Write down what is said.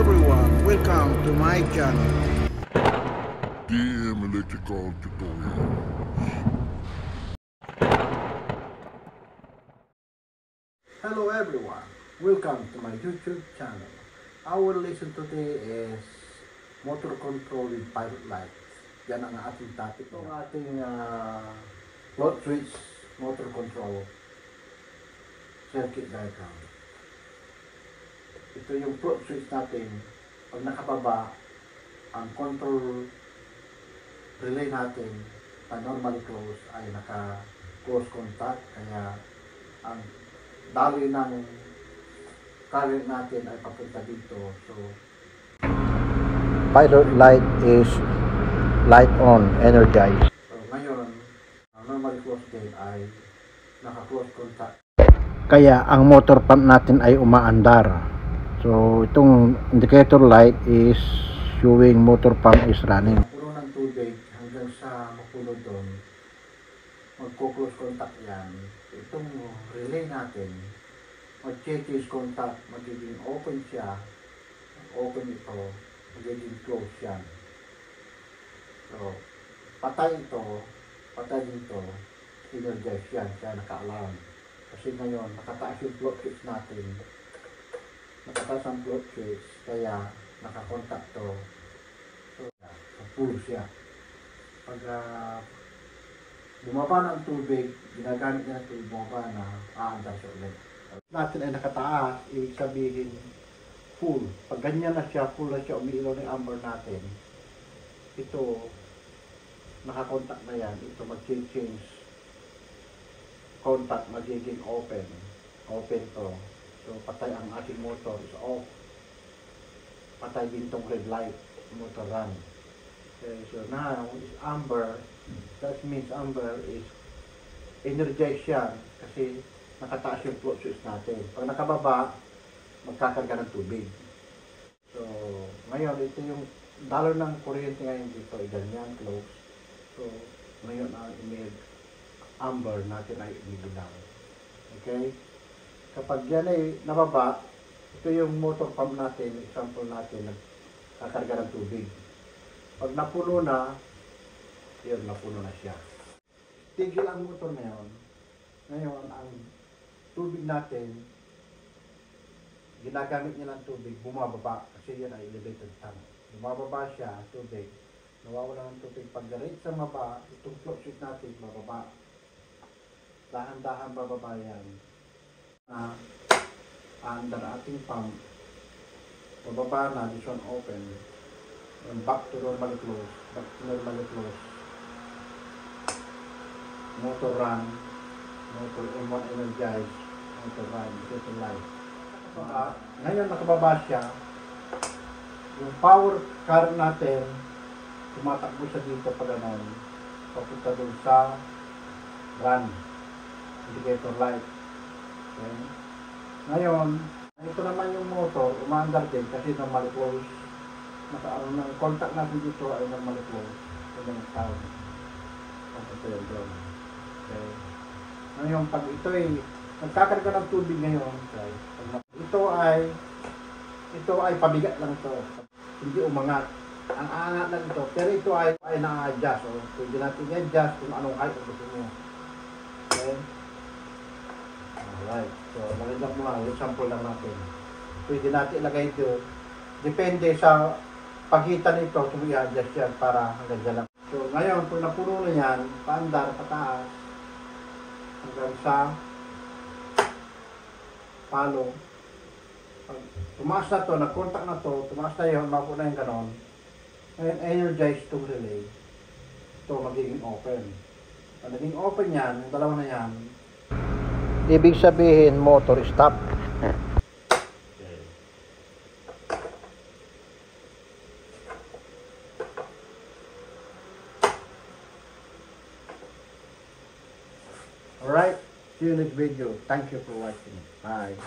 everyone, welcome to my channel. DM Electrical Tutorials. Hello everyone, welcome to my YouTube channel. Our lesson today is motor control with pilot lights. Yan ang ating topic. Ito ang ating float switch motor control circuit diagram. Ito yung float switch natin. Pag nakababa, ang control relay natin na normally close ay naka-close contact, kaya ang daloy ng current natin ay papunta dito. So pilot light is light on, energized. So ngayon, ang normally close din ay naka-close contact, kaya ang motor pump natin ay umaandar. So itong indicator light is showing motor pump is running. Puno ng tubig hanggang sa mapuno doon, magko-close contact yan. Itong relay natin, mag-change contact, magiging open siya, open ito, magiging close yan. So patay ito, patay dito, energize yan, kaya naka-alarm. Kasi ngayon, nakataas yung float switch natin, nakataas ang float switch, kaya nakakontact to. So, full siya. Pag bumaba ng tubig, ginagamit niya ito, bumaba na, aandar siya ulit. Natin ay nakataas, ibig sabihin, full. Pag ganyan na siya, full na siya, umiilaw ng amber natin, ito, nakakontact na yan, ito mag-change contact, magiging open. Open to. So, patay ang ating motor is off. Patay din itong red light, motor run. Okay, so now, is amber. That means amber is energized siya kasi nakataas yung float switch natin. Pag nakababa, magkakarga ng tubig. So, ngayon, ito yung dollar ng kuryente ngayon dito, ay ganyan, close. So, ngayon, ang amber natin ay umigilaw. Okay? Kapag yan ay nababa, ito yung motor pump natin, example natin, nagkakarga ng tubig. Pag napuno na, yun, napuno na siya. Tigil ang motor na yun. Ngayon, ang tubig natin, ginagamit niya ng tubig, bumababa, kasi yan ay elevated tank. Bumababa siya, tubig, nawawala ng tubig. Pag direct sa maba, itong float switch natin, bababa. Dahan-dahan bababa yan. Under ating pump, bababa na, this one open, and back to normally close, motor run, motor M1 energized, motor run, motor light. So, ngayon nakababa siya, yung power current natin, tumatakbo siya dito pa ganon, papunta dun sa run, indicator light. Okay. Ngayon, ito naman yung motor, umaandar din kasi normally close. Ang contact natin dito ay normally close. Ito yung sound. Ito yung doon. Okay. Ngayon, pag ito ay nagkakarga ng tubig ngayon, okay, ito ay pabigat lang ito. Hindi umangat. Ang aangat lang ito. Pero ito ay na-adjust. So, pwede natin i-adjust kung anong height ang gusto nyo. Okay. Alright, so maganda mo lang, example lang natin. Pwede natin ilagay ito. Depende sa pagitan nito, kung i-adjust yan para hanggang dyan lang. So ngayon, kung napuno na yan, paandar, pataas, hanggang sa palong. Pag tumaas na to, nag-contact na to, tumaas na yun, mapo na yung ganon. Ngayon, energize itong relay. Ito magiging open. Pag naging open yan, yung dalawa na yan, ibig sabihin motor stop. Okay. Alright, see you next video. Thank you for watching. Bye.